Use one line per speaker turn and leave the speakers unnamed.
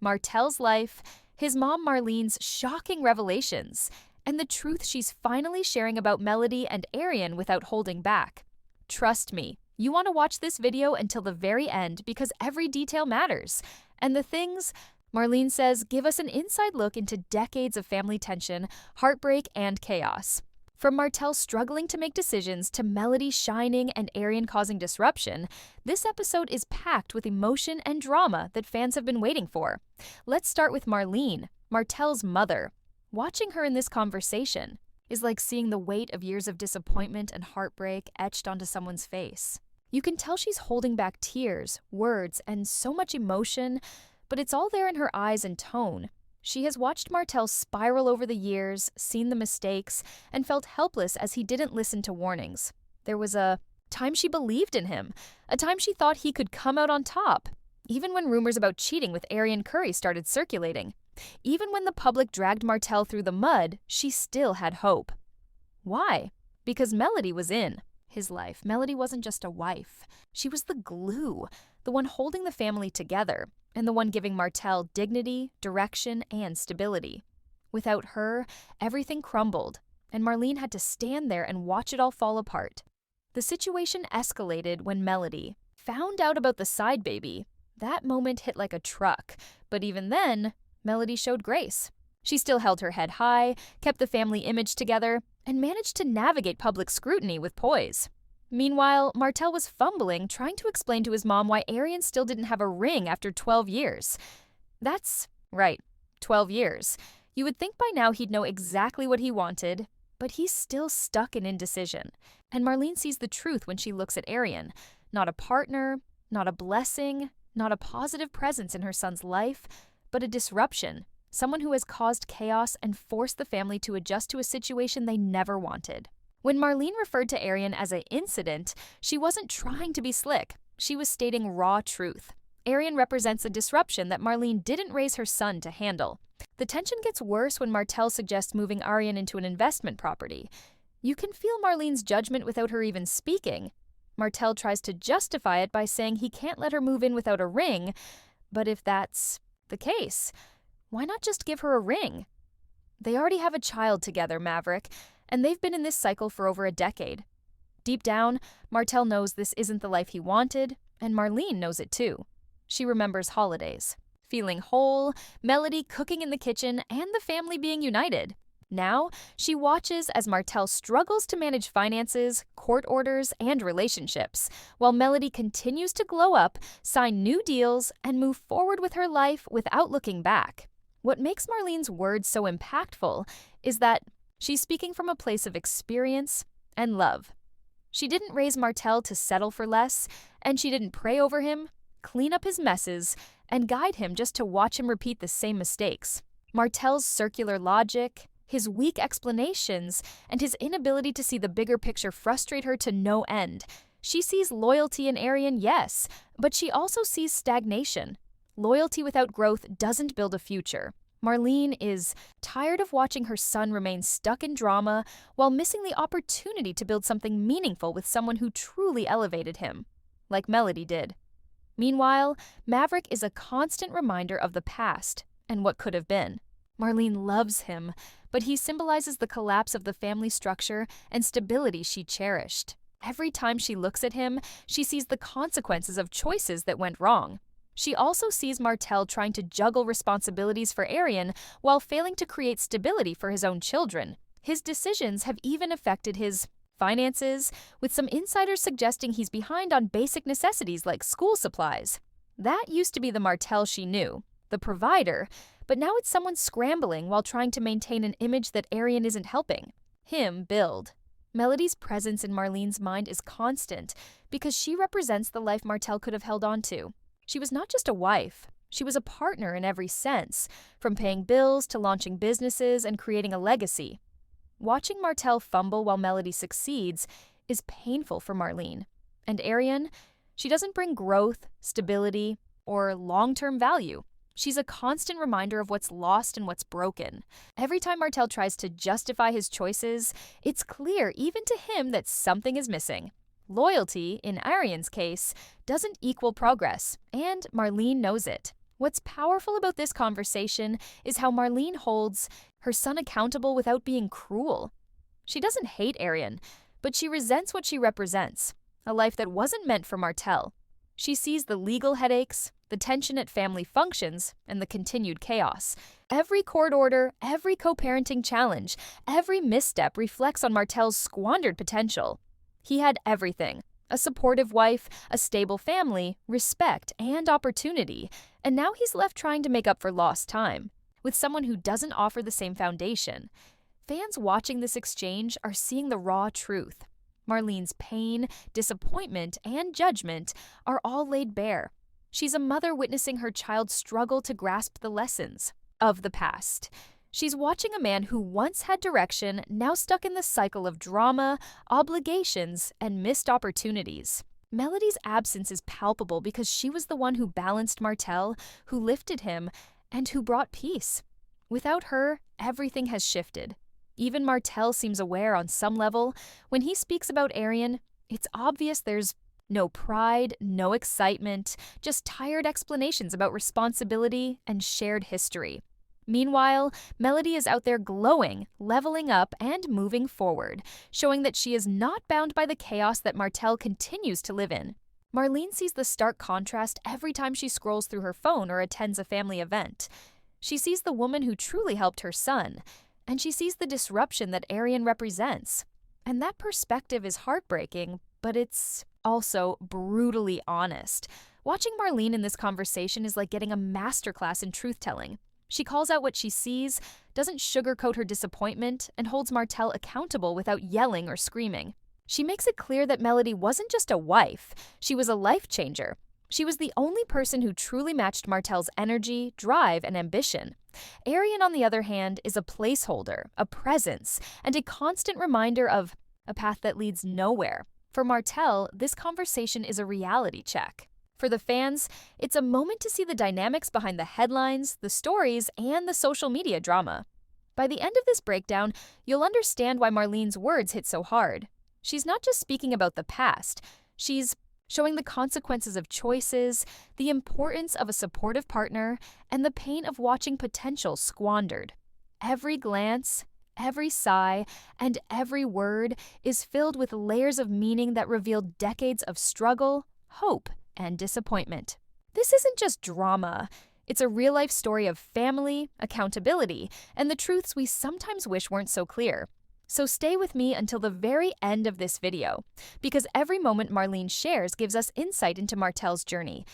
Martell's life, his mom Marlene's shocking revelations, and the truth she's finally sharing about Melody and Arian without holding back. Trust me, you want to watch this video until the very end because every detail matters. And the things, Marleene says, give us an inside look into decades of family tension, heartbreak, and chaos. From Martell struggling to make decisions to Melody shining and Arian causing disruption, this episode is packed with emotion and drama that fans have been waiting for. Let's start with Marleene, Martell's mother. Watching her in this conversation is like seeing the weight of years of disappointment and heartbreak etched onto someone's face. You can tell she's holding back tears, words, and so much emotion, but it's all there in her eyes and tone. She has watched Martell spiral over the years, seen the mistakes, and felt helpless as he didn't listen to warnings. There was a time she believed in him, a time she thought he could come out on top, even when rumors about cheating with Arian Curry started circulating. Even when the public dragged Martell through the mud, she still had hope. Why? Because Melody was in his life. Melody wasn't just a wife. She was the glue, the one holding the family together, and the one giving Martell dignity, direction, and stability. Without her, everything crumbled, and Marleene had to stand there and watch it all fall apart. The situation escalated when Melody found out about the side baby. That moment hit like a truck, but even then, Melody showed grace. She still held her head high, kept the family image together, and managed to navigate public scrutiny with poise. Meanwhile, Martell was fumbling, trying to explain to his mom why Arian still didn't have a ring after 12 years. That's right, 12 years. You would think by now he'd know exactly what he wanted, but he's still stuck in indecision. And Marleene sees the truth when she looks at Arian. Not a partner, not a blessing, not a positive presence in her son's life, but a disruption. Someone who has caused chaos and forced the family to adjust to a situation they never wanted. When Marleene referred to Arian as an incident, she wasn't trying to be slick. She was stating raw truth. Arian represents a disruption that Marleene didn't raise her son to handle. The tension gets worse when Martell suggests moving Arian into an investment property. You can feel Marlene's judgment without her even speaking. Martell tries to justify it by saying he can't let her move in without a ring, but if that's the case, why not just give her a ring? They already have a child together, Maverick, and they've been in this cycle for over a decade. Deep down, Martell knows this isn't the life he wanted, and Marleene knows it too. She remembers holidays, feeling whole, Melody cooking in the kitchen, and the family being united. Now, she watches as Martell struggles to manage finances, court orders, and relationships, while Melody continues to glow up, sign new deals, and move forward with her life without looking back. What makes Marlene's words so impactful is that she's speaking from a place of experience and love. She didn't raise Martell to settle for less, and she didn't pray over him, clean up his messes, and guide him just to watch him repeat the same mistakes. Martell's circular logic, his weak explanations, and his inability to see the bigger picture frustrate her to no end. She sees loyalty in Arian, yes, but she also sees stagnation. Loyalty without growth doesn't build a future. Marleene is tired of watching her son remain stuck in drama while missing the opportunity to build something meaningful with someone who truly elevated him, like Melody did. Meanwhile, Maverick is a constant reminder of the past and what could have been. Marleene loves him, but he symbolizes the collapse of the family structure and stability she cherished. Every time she looks at him, she sees the consequences of choices that went wrong. She also sees Martell trying to juggle responsibilities for Arian while failing to create stability for his own children. His decisions have even affected his finances, with some insiders suggesting he's behind on basic necessities like school supplies. That used to be the Martell she knew, the provider, but now it's someone scrambling while trying to maintain an image that Arian isn't helping him build. Melody's presence in Marlene's mind is constant because she represents the life Martell could have held on to. She was not just a wife, she was a partner in every sense, from paying bills to launching businesses and creating a legacy. Watching Martell fumble while Melody succeeds is painful for Marleene. And Arian, she doesn't bring growth, stability, or long-term value. She's a constant reminder of what's lost and what's broken. Every time Martell tries to justify his choices, it's clear even to him that something is missing. Loyalty, in Arian's case, doesn't equal progress, and Marleene knows it. What's powerful about this conversation is how Marleene holds her son accountable without being cruel. She doesn't hate Arian, but she resents what she represents, a life that wasn't meant for Martell. She sees the legal headaches, the tension at family functions, and the continued chaos. Every court order, every co-parenting challenge, every misstep reflects on Martell's squandered potential. He had everything: a supportive wife, a stable family, respect, and opportunity, and now he's left trying to make up for lost time with someone who doesn't offer the same foundation. Fans watching this exchange are seeing the raw truth. Marlene's pain, disappointment, and judgment are all laid bare. She's a mother witnessing her child struggle to grasp the lessons of the past. She's watching a man who once had direction, now stuck in the cycle of drama, obligations, and missed opportunities. Melody's absence is palpable because she was the one who balanced Martell, who lifted him, and who brought peace. Without her, everything has shifted. Even Martell seems aware on some level. When he speaks about Arian, it's obvious there's no pride, no excitement, just tired explanations about responsibility and shared history. Meanwhile, Melody is out there glowing, leveling up, and moving forward, showing that she is not bound by the chaos that Martell continues to live in. Marleene sees the stark contrast every time she scrolls through her phone or attends a family event. She sees the woman who truly helped her son, and she sees the disruption that Arian represents. And that perspective is heartbreaking, but it's also brutally honest. Watching Marleene in this conversation is like getting a masterclass in truth-telling. She calls out what she sees, doesn't sugarcoat her disappointment, and holds Martell accountable without yelling or screaming. She makes it clear that Melody wasn't just a wife, she was a life changer. She was the only person who truly matched Martell's energy, drive, and ambition. Arian, on the other hand, is a placeholder, a presence, and a constant reminder of a path that leads nowhere. For Martell, this conversation is a reality check. For the fans, it's a moment to see the dynamics behind the headlines, the stories, and the social media drama. By the end of this breakdown, you'll understand why Marlene's words hit so hard. She's not just speaking about the past, she's showing the consequences of choices, the importance of a supportive partner, and the pain of watching potential squandered. Every glance, every sigh, and every word is filled with layers of meaning that reveal decades of struggle, hope, and disappointment. This isn't just drama. It's a real-life story of family, accountability, and the truths we sometimes wish weren't so clear. So stay with me until the very end of this video, because every moment Marleene shares gives us insight into Martell's journey.